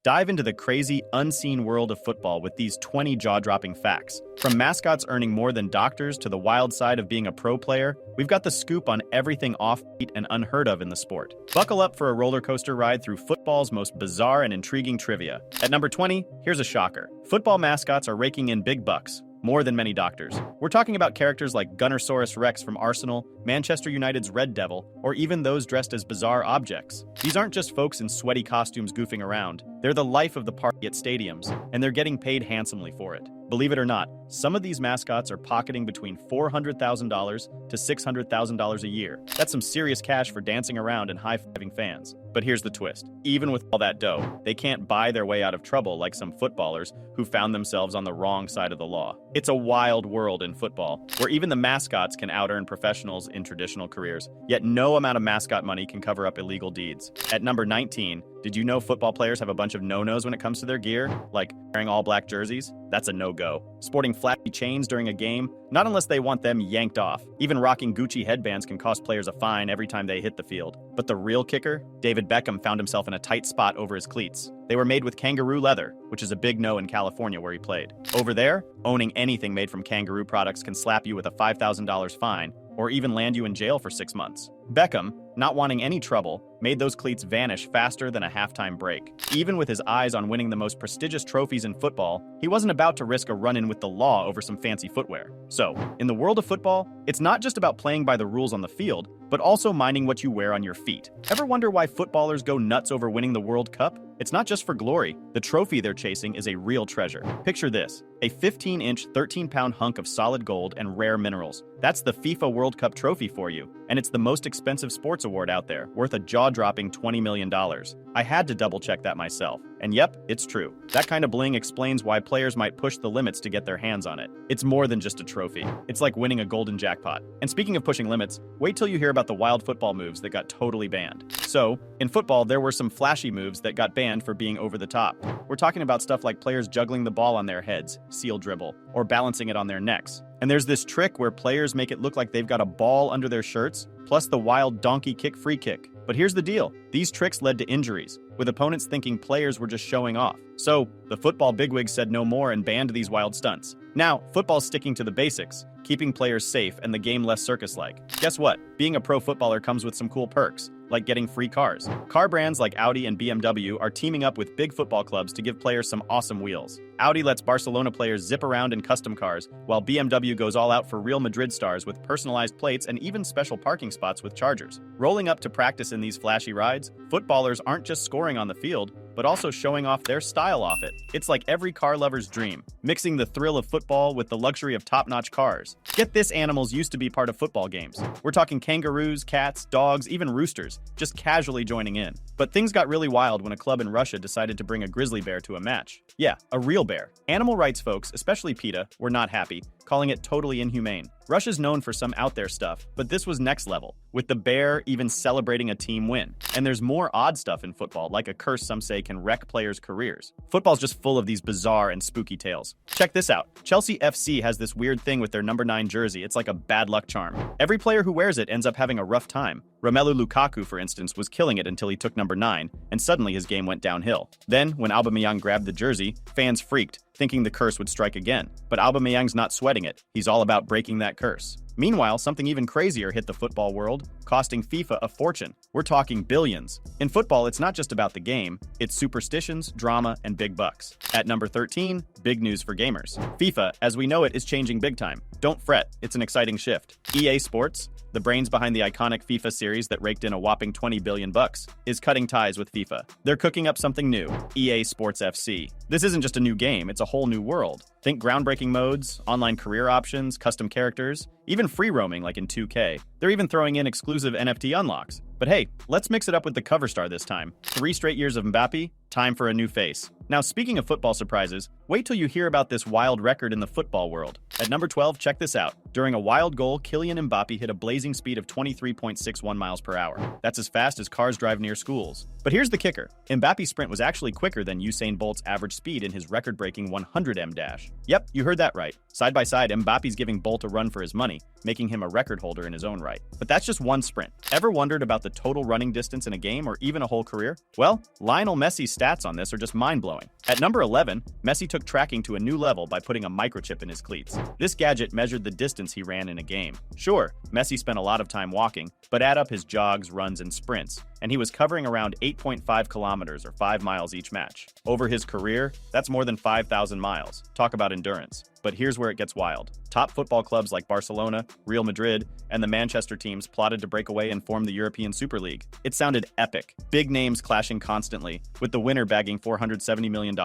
Dive into the crazy, unseen world of football with these 20 jaw-dropping facts. From mascots earning more than doctors to the wild side of being a pro player, we've got the scoop on everything offbeat and unheard of in the sport. Buckle up for a roller coaster ride through football's most bizarre and intriguing trivia. At number 20, here's a shocker. Football mascots are raking in big bucks. More than many doctors. We're talking about characters like Gunnersaurus Rex from Arsenal, Manchester United's Red Devil, or even those dressed as bizarre objects. These aren't just folks in sweaty costumes goofing around. They're the life of the party at stadiums, and they're getting paid handsomely for it. Believe it or not, some of these mascots are pocketing between $400,000 to $600,000 a year. That's some serious cash for dancing around and high-fiving fans. But here's the twist. Even with all that dough, they can't buy their way out of trouble like some footballers who found themselves on the wrong side of the law. It's a wild world in football, where even the mascots can out-earn professionals in traditional careers. Yet no amount of mascot money can cover up illegal deeds. At number 19, did you know football players have a bunch of no-nos when it comes to their gear? Like wearing all black jerseys? That's a no-go. Sporting flashy chains during a game? Not unless they want them yanked off. Even rocking Gucci headbands can cost players a fine every time they hit the field. But the real kicker? David Beckham found himself in a tight spot over his cleats. They were made with kangaroo leather, which is a big no in California where he played. Over there, owning anything made from kangaroo products can slap you with a $5,000 fine, or even land you in jail for 6 months. Beckham, not wanting any trouble, made those cleats vanish faster than a halftime break. Even with his eyes on winning the most prestigious trophies in football, he wasn't about to risk a run-in with the law over some fancy footwear. So, in the world of football, it's not just about playing by the rules on the field, but also minding what you wear on your feet. Ever wonder why footballers go nuts over winning the World Cup? It's not just for glory. The trophy they're chasing is a real treasure. Picture this, a 15-inch, 13-pound hunk of solid gold and rare minerals. That's the FIFA World Cup trophy for you, and it's the most expensive sports award out there, worth a jaw-dropping $20 million. I had to double-check that myself. And yep, it's true. That kind of bling explains why players might push the limits to get their hands on it. It's more than just a trophy. It's like winning a golden jackpot. And speaking of pushing limits, wait till you hear about the wild football moves that got totally banned. So, in football, there were some flashy moves that got banned for being over the top. We're talking about stuff like players juggling the ball on their heads, seal dribble, or balancing it on their necks. And there's this trick where players make it look like they've got a ball under their shirts, plus the wild donkey kick free kick. But here's the deal. These tricks led to injuries, with opponents thinking players were just showing off. So, the football bigwigs said no more and banned these wild stunts. Now, football's sticking to the basics, keeping players safe and the game less circus-like. Guess what? Being a pro footballer comes with some cool perks, like getting free cars. Car brands like Audi and BMW are teaming up with big football clubs to give players some awesome wheels. Audi lets Barcelona players zip around in custom cars, while BMW goes all out for Real Madrid stars with personalized plates and even special parking spots with chargers. Rolling up to practice in these flashy rides, footballers aren't just scoring on the field, but also showing off their style off it. It's like every car lover's dream, mixing the thrill of football with the luxury of top-notch cars. Get this, animals used to be part of football games. We're talking kangaroos, cats, dogs, even roosters, just casually joining in. But things got really wild when a club in Russia decided to bring a grizzly bear to a match. Yeah, a real bear. Animal rights folks, especially PETA, were not happy, calling it totally inhumane. Russia's known for some out there stuff, but this was next level, with the bear even celebrating a team win. And there's more odd stuff in football, like a curse some say can wreck players' careers. Football's just full of these bizarre and spooky tales. Check this out. Chelsea FC has this weird thing with their number 9 jersey. It's like a bad luck charm. Every player who wears it ends up having a rough time. Romelu Lukaku, for instance, was killing it until he took number 9, and suddenly his game went downhill. Then, when Aubameyang grabbed the jersey, fans freaked, thinking the curse would strike again. But Aubameyang's not sweating it. He's all about breaking that curse. Meanwhile, something even crazier hit the football world, costing FIFA a fortune. We're talking billions. In football, it's not just about the game, it's superstitions, drama, and big bucks. At number 13, big news for gamers. FIFA, as we know it, is changing big time. Don't fret, it's an exciting shift. EA Sports, the brains behind the iconic FIFA series that raked in a whopping $20 billion, is cutting ties with FIFA. They're cooking up something new, EA Sports FC. This isn't just a new game, it's a whole new world. Think groundbreaking modes, online career options, custom characters, even free roaming like in 2K. They're even throwing in exclusive NFT unlocks. But hey, let's mix it up with the cover star this time. 3 straight years of Mbappe, time for a new face. Now, speaking of football surprises, wait till you hear about this wild record in the football world. At number 12, check this out. During a wild goal, Kylian Mbappe hit a blazing speed of 23.61 miles per hour. That's as fast as cars drive near schools. But here's the kicker. Mbappe's sprint was actually quicker than Usain Bolt's average speed in his record-breaking 100 dash. Yep, you heard that right. Side by side, Mbappe's giving Bolt a run for his money, making him a record holder in his own right. But that's just one sprint. Ever wondered about the total running distance in a game or even a whole career? Well, Lionel Messi's stats on this are just mind-blowing. At number 11, Messi took tracking to a new level by putting a microchip in his cleats. This gadget measured the distance he ran in a game. Sure, Messi spent a lot of time walking, but add up his jogs, runs, and sprints, and he was covering around 8.5 kilometers or 5 miles each match. Over his career, that's more than 5,000 miles. Talk about endurance. But here's where it gets wild. Top football clubs like Barcelona, Real Madrid, and the Manchester teams plotted to break away and form the European Super League. It sounded epic. Big names clashing constantly, with the winner bagging $470 million.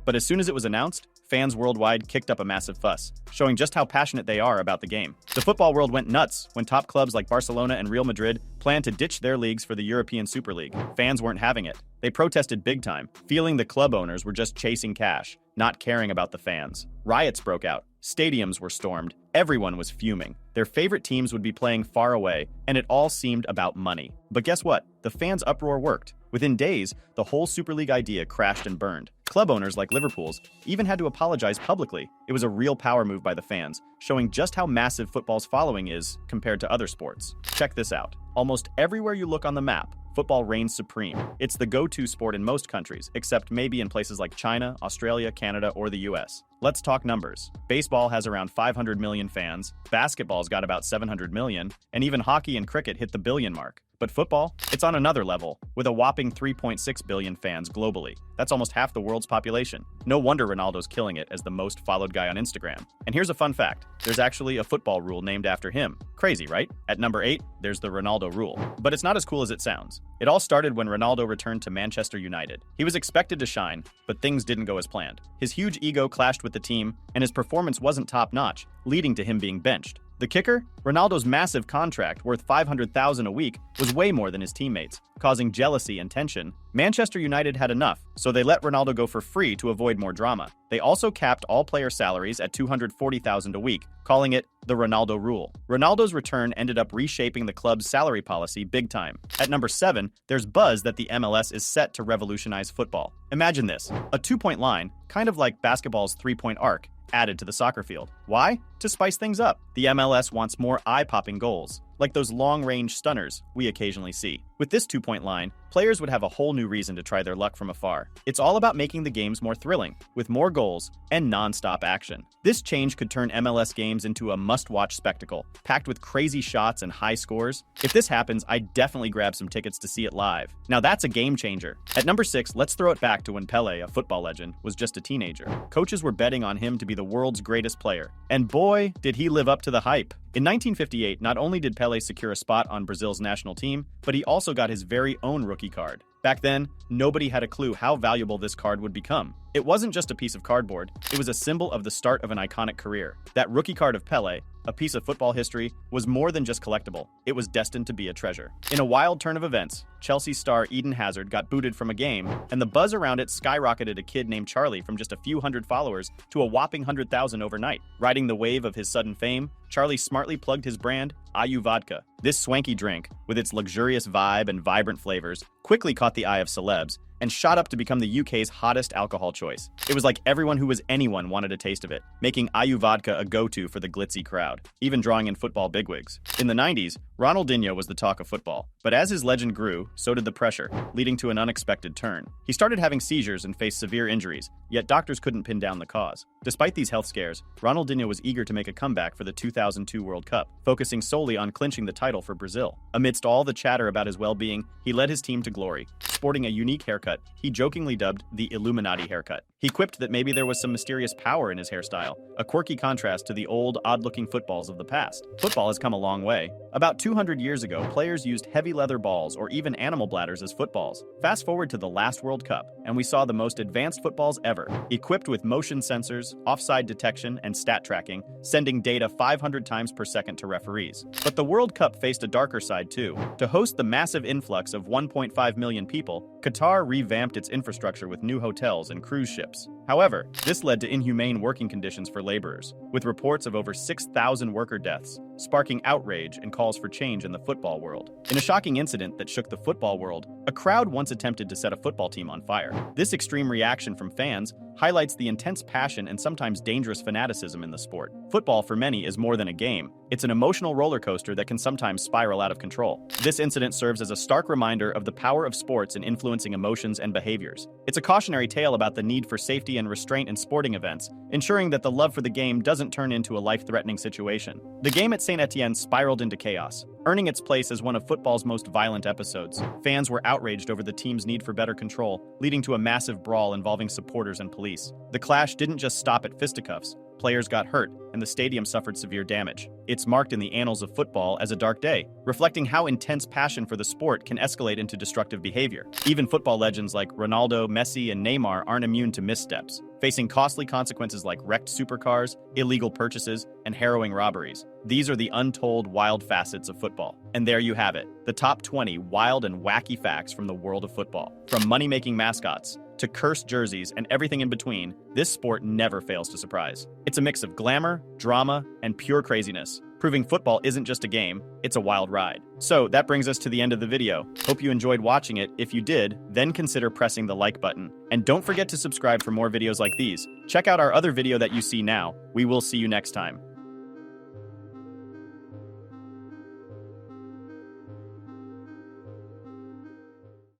But as soon as it was announced, fans worldwide kicked up a massive fuss, showing just how passionate they are about the game. The football world went nuts when top clubs like Barcelona and Real Madrid planned to ditch their leagues for the European Super League. Fans weren't having it. They protested big time, feeling the club owners were just chasing cash, not caring about the fans. Riots broke out. Stadiums were stormed. Everyone was fuming. Their favorite teams would be playing far away, and it all seemed about money. But guess what? The fans' uproar worked. Within days, the whole Super League idea crashed and burned. Club owners like Liverpool's even had to apologize publicly. It was a real power move by the fans, showing just how massive football's following is compared to other sports. Check this out. Almost everywhere you look on the map, football reigns supreme. It's the go-to sport in most countries, except maybe in places like China, Australia, Canada, or the US. Let's talk numbers. Baseball has around 500 million fans, basketball's got about 700 million, and even hockey and cricket hit the billion mark. But football? It's on another level, with a whopping 3.6 billion fans globally. That's almost half the world's population. No wonder Ronaldo's killing it as the most followed guy on Instagram. And here's a fun fact. There's actually a football rule named after him. Crazy, right? At number 8, there's the Ronaldo rule. But it's not as cool as it sounds. It all started when Ronaldo returned to Manchester United. He was expected to shine, but things didn't go as planned. His huge ego clashed with the team, and his performance wasn't top-notch, leading to him being benched. The kicker? Ronaldo's massive contract, worth $500,000 a week, was way more than his teammates, causing jealousy and tension. Manchester United had enough, so they let Ronaldo go for free to avoid more drama. They also capped all player salaries at $240,000 a week, calling it the Ronaldo rule. Ronaldo's return ended up reshaping the club's salary policy big time. At number 7, there's buzz that the MLS is set to revolutionize football. Imagine this, a 2-point line, kind of like basketball's 3-point arc, added to the soccer field. Why? To spice things up. The MLS wants more eye-popping goals, like those long-range stunners we occasionally see. With this 2-point line, players would have a whole new reason to try their luck from afar. It's all about making the games more thrilling, with more goals and non-stop action. This change could turn MLS games into a must-watch spectacle, packed with crazy shots and high scores. If this happens, I'd definitely grab some tickets to see it live. Now that's a game changer. At number 6, let's throw it back to when Pelé, a football legend, was just a teenager. Coaches were betting on him to be the world's greatest player. And boy, did he live up to the hype. In 1958, not only did Pelé secure a spot on Brazil's national team, but he also got his very own rookie card. Back then, nobody had a clue how valuable this card would become. It wasn't just a piece of cardboard, it was a symbol of the start of an iconic career. That rookie card of Pelé, a piece of football history, was more than just collectible. It was destined to be a treasure. In a wild turn of events, Chelsea star Eden Hazard got booted from a game, and the buzz around it skyrocketed a kid named Charlie from just a few hundred followers to a whopping 100,000 overnight. Riding the wave of his sudden fame, Charlie smartly plugged his brand, Ayu Vodka. This swanky drink, with its luxurious vibe and vibrant flavors, quickly caught the eye of celebs and shot up to become the UK's hottest alcohol choice. It was like everyone who was anyone wanted a taste of it, making Ayu Vodka a go-to for the glitzy crowd, even drawing in football bigwigs. In the 90s, Ronaldinho was the talk of football, but as his legend grew, so did the pressure, leading to an unexpected turn. He started having seizures and faced severe injuries, yet doctors couldn't pin down the cause. Despite these health scares, Ronaldinho was eager to make a comeback for the 2002 World Cup, focusing solely on clinching the title for Brazil. Amidst all the chatter about his well-being, he led his team to glory. Sporting a unique haircut, he jokingly dubbed the Illuminati haircut. He quipped that maybe there was some mysterious power in his hairstyle, a quirky contrast to the old, odd-looking footballs of the past. Football has come a long way. About 200 years ago, players used heavy leather balls or even animal bladders as footballs. Fast forward to the last World Cup, and we saw the most advanced footballs ever, equipped with motion sensors, offside detection, and stat tracking, sending data 500 times per second to referees. But the World Cup faced a darker side too. To host the massive influx of 1.5 million people, Qatar revamped its infrastructure with new hotels and cruise ships. However, this led to inhumane working conditions for laborers, with reports of over 6,000 worker deaths, sparking outrage and calls for change in the football world. In a shocking incident that shook the football world, a crowd once attempted to set a football team on fire. This extreme reaction from fans highlights the intense passion and sometimes dangerous fanaticism in the sport. Football, for many, is more than a game. It's an emotional roller coaster that can sometimes spiral out of control. This incident serves as a stark reminder of the power of sports in influencing emotions and behaviors. It's a cautionary tale about the need for safety and restraint in sporting events, ensuring that the love for the game doesn't turn into a life-threatening situation. The game at Saint Etienne spiraled into chaos, earning its place as one of football's most violent episodes. Fans were outraged over the team's need for better control, leading to a massive brawl involving supporters and police. The clash didn't just stop at fisticuffs. Players got hurt, and the stadium suffered severe damage. It's marked in the annals of football as a dark day, reflecting how intense passion for the sport can escalate into destructive behavior. Even football legends like Ronaldo, Messi, and Neymar aren't immune to missteps, facing costly consequences like wrecked supercars, illegal purchases, and harrowing robberies. These are the untold wild facets of football. And there you have it, the top 20 wild and wacky facts from the world of football. From money-making mascots to cursed jerseys and everything in between, this sport never fails to surprise. It's a mix of glamour, drama, and pure craziness, proving football isn't just a game, it's a wild ride. So that brings us to the end of the video. Hope you enjoyed watching it. If you did, then consider pressing the like button. And don't forget to subscribe for more videos like these. Check out our other video that you see now. We will see you next time.